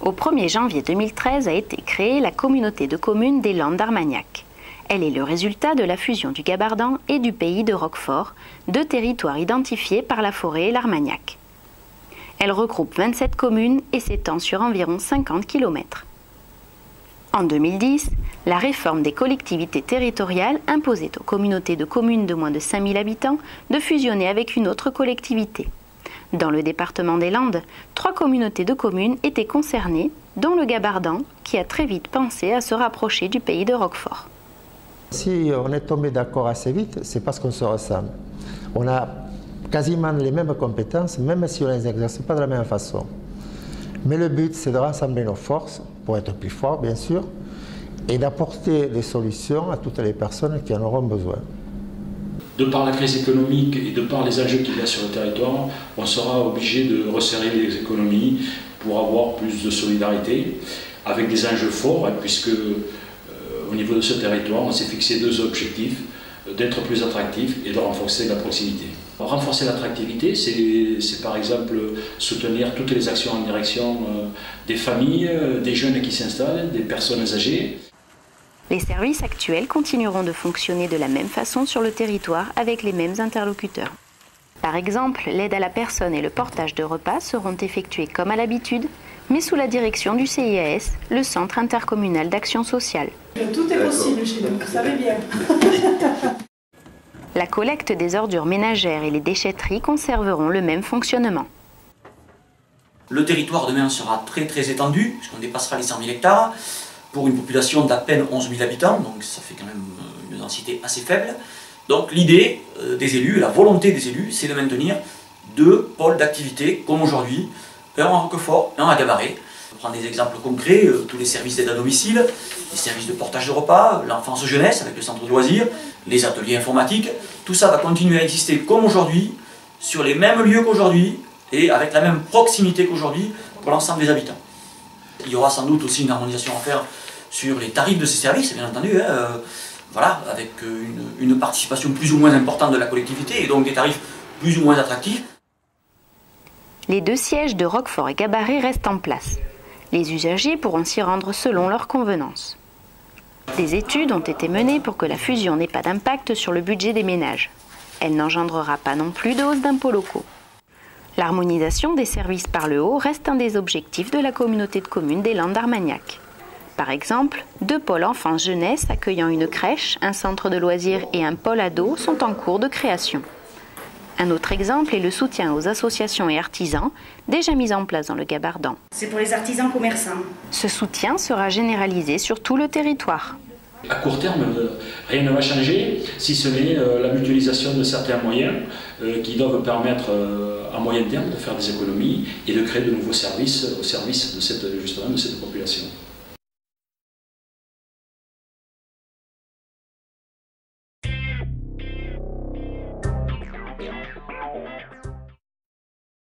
Au 1er janvier 2013 a été créée la communauté de communes des Landes d'Armagnac. Elle est le résultat de la fusion du Gabardin et du pays de Roquefort, deux territoires identifiés par la forêt et l'Armagnac. Elle regroupe 27 communes et s'étend sur environ 50 km. En 2010, la réforme des collectivités territoriales imposait aux communautés de communes de moins de 5000 habitants de fusionner avec une autre collectivité. Dans le département des Landes, 3 communautés de communes étaient concernées, dont le Gabardin, qui a très vite pensé à se rapprocher du pays de Roquefort. Si on est tombé d'accord assez vite, c'est parce qu'on se ressemble. On a quasiment les mêmes compétences, même si on ne les exerce pas de la même façon. Mais le but, c'est de rassembler nos forces, pour être plus forts, bien sûr, et d'apporter des solutions à toutes les personnes qui en auront besoin. De par la crise économique et de par les enjeux qu'il y a sur le territoire, on sera obligé de resserrer les économies pour avoir plus de solidarité, avec des enjeux forts, puisque au niveau de ce territoire, on s'est fixé 2 objectifs, d'être plus attractif et de renforcer la proximité. Renforcer l'attractivité, c'est par exemple soutenir toutes les actions en direction des familles, des jeunes qui s'installent, des personnes âgées. Les services actuels continueront de fonctionner de la même façon sur le territoire avec les mêmes interlocuteurs. Par exemple, l'aide à la personne et le portage de repas seront effectués comme à l'habitude, mais sous la direction du CIAS, le Centre intercommunal d'action sociale. Tout est possible chez nous, vous savez bien. La collecte des ordures ménagères et les déchetteries conserveront le même fonctionnement. Le territoire demain sera très étendu, puisqu'on dépassera les 100 000 hectares, pour une population d'à peine 11 000 habitants, donc ça fait quand même une densité assez faible. Donc l'idée des élus, la volonté des élus, c'est de maintenir 2 pôles d'activité, comme aujourd'hui, un à Roquefort, un à Gabarret. On prend des exemples concrets, tous les services d'aide à domicile, les services de portage de repas, l'enfance-jeunesse avec le centre de loisirs, les ateliers informatiques, tout ça va continuer à exister comme aujourd'hui, sur les mêmes lieux qu'aujourd'hui, et avec la même proximité qu'aujourd'hui pour l'ensemble des habitants. Il y aura sans doute aussi une harmonisation à faire sur les tarifs de ces services, bien entendu, voilà, avec une participation plus ou moins importante de la collectivité, et donc des tarifs plus ou moins attractifs. Les 2 sièges de Roquefort et Gabarret restent en place. Les usagers pourront s'y rendre selon leur convenance. Des études ont été menées pour que la fusion n'ait pas d'impact sur le budget des ménages. Elle n'engendrera pas non plus de hausse d'impôts locaux. L'harmonisation des services par le haut reste un des objectifs de la communauté de communes des Landes d'Armagnac. Par exemple, 2 pôles enfance-jeunesse accueillant une crèche, un centre de loisirs et un pôle ado sont en cours de création. Un autre exemple est le soutien aux associations et artisans, déjà mis en place dans le Gabardin. C'est pour les artisans commerçants. Ce soutien sera généralisé sur tout le territoire. À court terme, rien ne va changer, si ce n'est la mutualisation de certains moyens qui doivent permettre à moyen terme de faire des économies et de créer de nouveaux services au service de cette population.